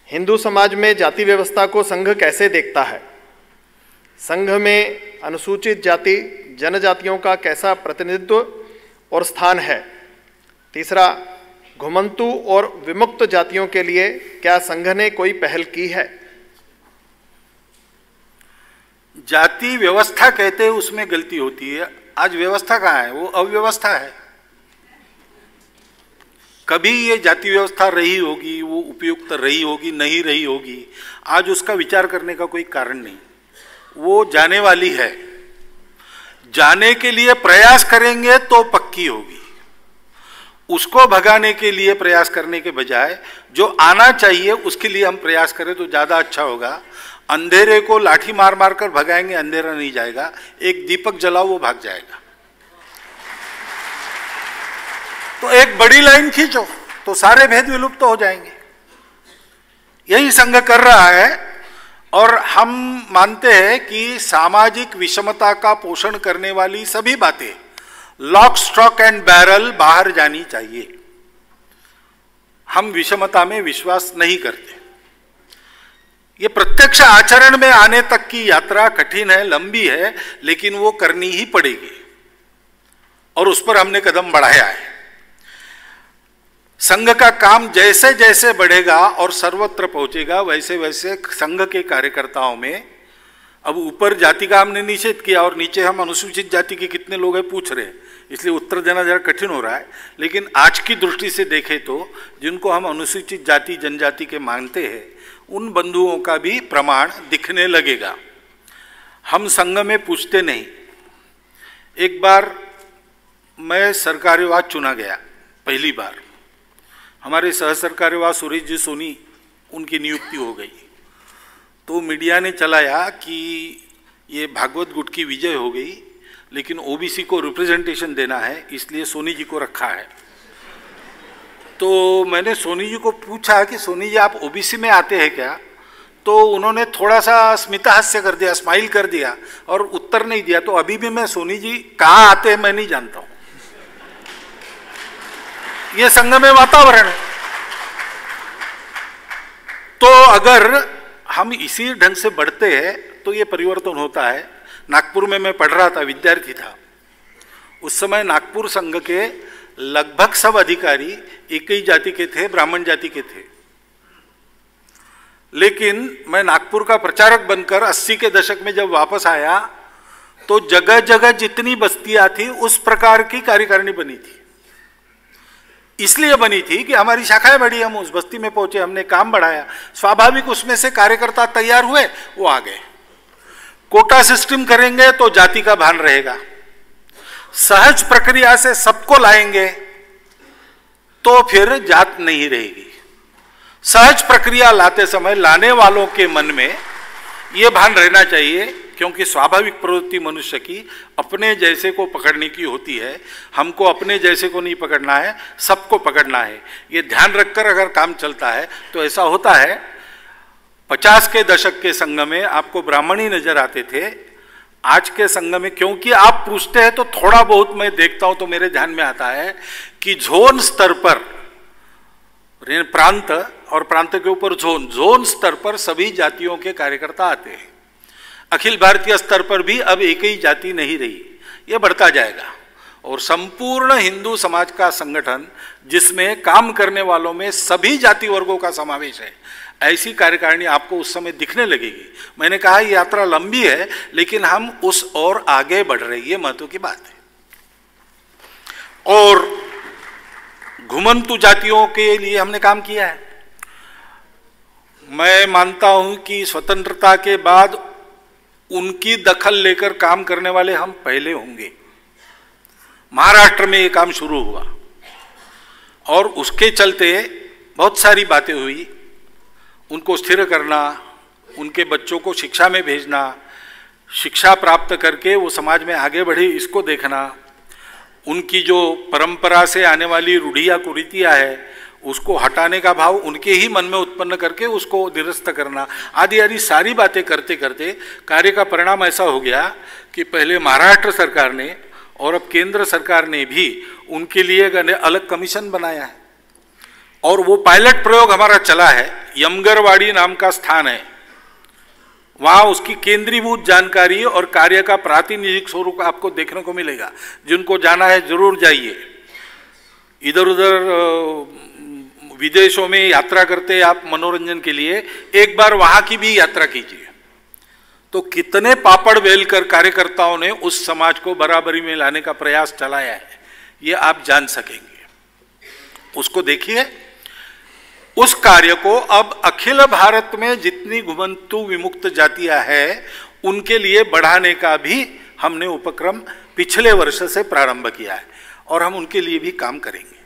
हिंदू समाज में जाति व्यवस्था को संघ कैसे देखता है? संघ में अनुसूचित जाति जनजातियों का कैसा प्रतिनिधित्व और स्थान है? तीसरा, घुमंतु और विमुक्त जातियों के लिए क्या संघ ने कोई पहल की है? जाति व्यवस्था कहते हैं उसमें गलती होती है। आज व्यवस्था कहाँ है? वो अव्यवस्था है। कभी ये जाति व्यवस्था रही होगी, वो उपयुक्त रही होगी, नहीं रही होगी, आज उसका विचार करने का कोई कारण नहीं। वो जाने वाली है। जाने के लिए प्रयास करेंगे तो पक्की होगी। उसको भगाने के लिए प्रयास करने के बजाय जो आना चाहिए उसके लिए हम प्रयास करें तो ज्यादा अच्छा होगा। अंधेरे को लाठी मार मार कर भगाएंगे, अंधेरा नहीं जाएगा। एक दीपक जलाओ, वो भाग जाएगा। तो एक बड़ी लाइन खींचो तो सारे भेद विलुप्त हो जाएंगे। यही संघ कर रहा है। और हम मानते हैं कि सामाजिक विषमता का पोषण करने वाली सभी बातें लॉक स्टॉक एंड बैरल बाहर जानी चाहिए। हम विषमता में विश्वास नहीं करते। ये प्रत्यक्ष आचरण में आने तक की यात्रा कठिन है, लंबी है, लेकिन वो करनी ही पड़ेगी और उस पर हमने कदम बढ़ाया है। संघ का काम जैसे जैसे बढ़ेगा और सर्वत्र पहुंचेगा, वैसे वैसे संघ के कार्यकर्ताओं में, अब ऊपर जाति का हमने निषेध किया और नीचे हम अनुसूचित जाति के कितने लोग हैं पूछ रहे हैं, इसलिए उत्तर देना जरा कठिन हो रहा है। लेकिन आज की दृष्टि से देखें तो जिनको हम अनुसूचित जाति जनजाति के मानते हैं उन बंधुओं का भी प्रमाण दिखने लगेगा। हम संघ में पूछते नहीं। एक बार मैं सरकार्यवाह चुना गया, पहली बार। हमारे सह सरकार्यवाह सुरेश जी सोनी, उनकी नियुक्ति हो गई। तो मीडिया ने चलाया कि ये भागवत गुट की विजय हो गई, लेकिन ओबीसी को रिप्रेजेंटेशन देना है, इसलिए सोनी जी को रखा है। तो मैंने सोनी जी को पूछा कि सोनी जी आप ओबीसी में आते हैं क्या? तो उन्होंने थोड़ा सा स्मितहास्य कर दिया, स्माइल कर दिया और उत्तर नहीं दिया। तो अभी भी मैं सोनी जी कहाँ आते हैं मैं नहीं जानता हूं। ये संघ में वातावरण है। तो अगर हम इसी ढंग से बढ़ते हैं तो ये परिवर्तन होता है। नागपुर में मैं पढ़ रहा था, विद्यार्थी था उस समय। नागपुर संघ के लगभग सब अधिकारी एक ही जाति के थे, ब्राह्मण जाति के थे। लेकिन मैं नागपुर का प्रचारक बनकर 80 के दशक में जब वापस आया तो जगह जगह जितनी बस्तियां थी उस प्रकार की कार्यकारिणी बनी थी। इसलिए बनी थी कि हमारी शाखाएं बढ़ी, हम उस बस्ती में पहुंचे, हमने काम बढ़ाया। स्वाभाविक उसमें से कार्यकर्ता तैयार हुए, वो आ गए। कोटा सिस्टम करेंगे तो जाति का भान रहेगा। सहज प्रक्रिया से सबको लाएंगे तो फिर जात नहीं रहेगी। सहज प्रक्रिया लाते समय लाने वालों के मन में यह भान रहना चाहिए, क्योंकि स्वाभाविक प्रवृत्ति मनुष्य की अपने जैसे को पकड़ने की होती है। हमको अपने जैसे को नहीं पकड़ना है, सबको पकड़ना है। ये ध्यान रखकर अगर काम चलता है तो ऐसा होता है। 50 के दशक के संघ में आपको ब्राह्मण ही नजर आते थे। आज के संघ में, क्योंकि आप पूछते हैं तो थोड़ा बहुत मैं देखता हूं तो मेरे ध्यान में आता है कि जोन स्तर पर, प्रांत और प्रांत के ऊपर जोन स्तर पर सभी जातियों के कार्यकर्ता आते हैं। अखिल भारतीय स्तर पर भी अब एक ही जाति नहीं रही, यह बढ़ता जाएगा। और संपूर्ण हिंदू समाज का संगठन जिसमें काम करने वालों में सभी जाति वर्गों का समावेश है, ऐसी कार्यकारिणी आपको उस समय दिखने लगेगी। मैंने कहा यात्रा लंबी है, लेकिन हम उस ओर आगे बढ़ रहे हैं, ये महत्व की बात है। और घुमंतु जातियों के लिए हमने काम किया है। मैं मानता हूं कि स्वतंत्रता के बाद उनकी दखल लेकर काम करने वाले हम पहले होंगे। महाराष्ट्र में ये काम शुरू हुआ और उसके चलते बहुत सारी बातें हुई। उनको स्थिर करना, उनके बच्चों को शिक्षा में भेजना, शिक्षा प्राप्त करके वो समाज में आगे बढ़े, इसको देखना, उनकी जो परंपरा से आने वाली रूढ़ियाँ कुरीतियाँ है उसको हटाने का भाव उनके ही मन में उत्पन्न करके उसको निरस्त करना, आदि आदि सारी बातें करते करते कार्य का परिणाम ऐसा हो गया कि पहले महाराष्ट्र सरकार ने और अब केंद्र सरकार ने भी उनके लिए एक अलग कमीशन बनाया है। और वो पायलट प्रयोग हमारा चला है। यमगरवाड़ी नाम का स्थान है, वहां उसकी केंद्रीभूत जानकारी और कार्य का प्रातिनिधिक स्वरूप आपको देखने को मिलेगा। जिनको जाना है जरूर जाइए। इधर उधर विदेशों में यात्रा करते आप मनोरंजन के लिए, एक बार वहां की भी यात्रा कीजिए, तो कितने पापड़ बेलकर कार्यकर्ताओं ने उस समाज को बराबरी में लाने का प्रयास चलाया है, ये आप जान सकेंगे। उसको देखिए। उस कार्य को अब अखिल भारत में जितनी घुमंतु विमुक्त जातियां हैं उनके लिए बढ़ाने का भी हमने उपक्रम पिछले वर्ष से प्रारंभ किया है और हम उनके लिए भी काम करेंगे।